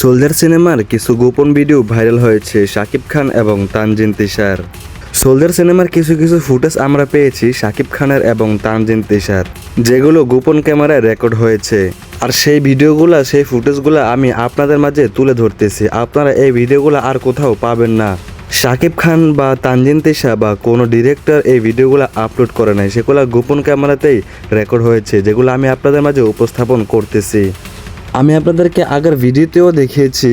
Soldier সিনেমার কিছু গোপন ভিডিও ভাইরাল হয়েছে শাকিব খান এবং তানজিন তিশার। সোলজার সিনেমার কিছু কিছু ফুটেজ আমরা পেয়েছি শাকিব খানের এবং তানজিন তিশার, যেগুলো গোপন ক্যামেরায় রেকর্ড হয়েছে। আর সেই ভিডিওগুলো, সেই ফুটেজগুলো আমি আপনাদের মাঝে তুলে ধরতেছি। আপনারা এই ভিডিওগুলো আর কোথাও পাবেন না। শাকিব খান বা তানজিন তিশা বা কোনো ডিরেক্টর এই ভিডিওগুলো আপলোড করে নাই, সেগুলো গোপন ক্যামেরাতেই রেকর্ড হয়েছে, যেগুলো আমি আপনাদের মাঝে উপস্থাপন করতেছি। আমি আপনাদেরকে আগের ভিডিওতেও দেখিয়েছি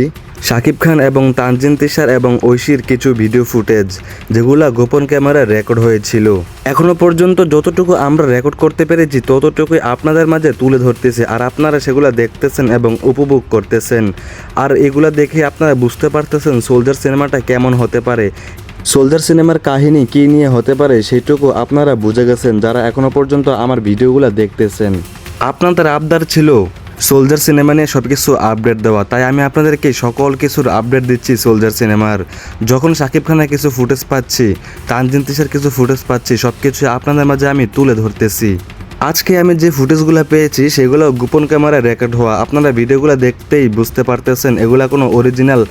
শাকিব খান এবং তানজিন তিশার এবং ঐশীর কিছু ভিডিও ফুটেজ, যেগুলো গোপন ক্যামেরায় রেকর্ড হয়েছিল। এখনো পর্যন্ত যতটুকু আমরা রেকর্ড করতে পেরেছি ততটুকুই আপনাদের মাঝে তুলে ধরতেছি, আর আপনারা সেগুলো দেখতেছেন এবং উপভোগ করতেছেন। আর এগুলো দেখে আপনারা বুঝতে পারতেছেন সোলজার সিনেমাটা কেমন হতে পারে, সোলজার সিনেমার কাহিনী কী নিয়ে হতে পারে সেটুকু আপনারা বুঝে গেছেন যারা এখনো পর্যন্ত আমার ভিডিওগুলো দেখতেছেন। আপনাদের আবদার ছিল সোলজার সিনেমা নিয়ে সব কিছু আপডেট দেওয়া, তাই আমি আপনাদেরকে সকল কিছুর আপডেট দিচ্ছি। সোলজার সিনেমার যখন শাকিব খানের কিছু ফুটেজ পাচ্ছি, তানজিন তিশার কিছু ফুটেজ পাচ্ছি, সব কিছু আপনাদের মাঝে আমি তুলে ধরতেছি। আজকে আমি যে ফুটেজগুলো পেয়েছি সেগুলো গোপন ক্যামেরায় রেকর্ড হওয়া। আপনারা ভিডিওগুলো দেখতেই বুঝতে পারতেছেন এগুলা কোনো অরিজিনাল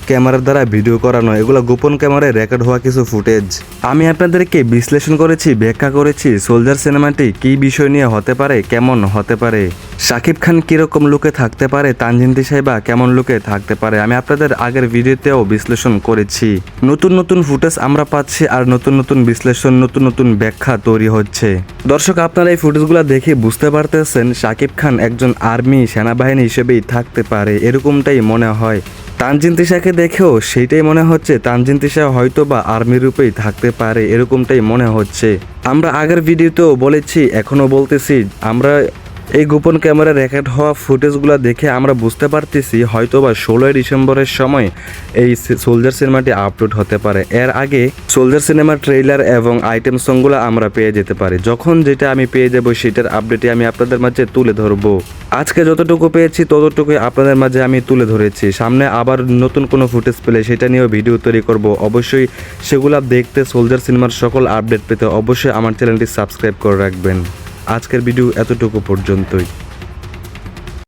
ক্যামেরার দ্বারা ভিডিও করা নয়, এগুলো গোপন ক্যামেরায় রেকর্ড হওয়া কিছু ফুটেজ। আমি আপনাদেরকে বিশ্লেষণ করেছি, ব্যাখ্যা করেছি সোলজার সিনেমাটি কী বিষয় নিয়ে হতে পারে, কেমন হতে পারে, শাকিব খান কীরকম লুকে থাকতে পারে, তানজিন তিশা বা কেমন লুকে থাকতে পারে। আমি আপনাদের আগের ভিডিওতেও বিশ্লেষণ করেছি। নতুন নতুন ফুটেজ আমরা পাচ্ছি, আর নতুন নতুন বিশ্লেষণ, নতুন নতুন ব্যাখ্যা তৈরি হচ্ছে। দর্শক, আপনারা এই ফুটেজগুলো দেখে বুঝতে পারতেছেন শাকিব খান একজন আর্মি সেনাবাহিনী হিসেবেই থাকতে পারে, এরকমটাই মনে হয়। তানজিন তিশাকে দেখেও সেইটাই মনে হচ্ছে, তানজিন তিশা হয়তো বা আর্মি রূপেই থাকতে পারে, এরকমটাই মনে হচ্ছে। আমরা আগের ভিডিওতেও বলেছি, এখনও বলতেছি, আমরা এই গোপন ক্যামেরা রেকর্ড হওয়া ফুটেজগুলো দেখে আমরা বুঝতে পারতেছি হয়তো বা 16ই ডিসেম্বরের সময় এই সোলজার সিনেমাটি আপলোড হতে পারে। এর আগে সোলজার সিনেমার ট্রেইলার এবং আইটেম সংগুলো আমরা পেয়ে যেতে পারি। যখন যেটা আমি পেয়ে যাব সেটার আপডেটে আমি আপনাদের মাঝে তুলে ধরবো। আজকে যতটুকু পেয়েছি ততটুকুই আপনাদের মাঝে আমি তুলে ধরেছি। সামনে আবার নতুন কোনো ফুটেজ পেলে সেটা নিয়েও ভিডিও তৈরি করব। অবশ্যই সেগুলো দেখতে, সোলজার সিনেমার সকল আপডেট পেতে অবশ্যই আমার চ্যানেলটি সাবস্ক্রাইব করে রাখবেন। আজকের ভিডিও এতটুকু পর্যন্তই।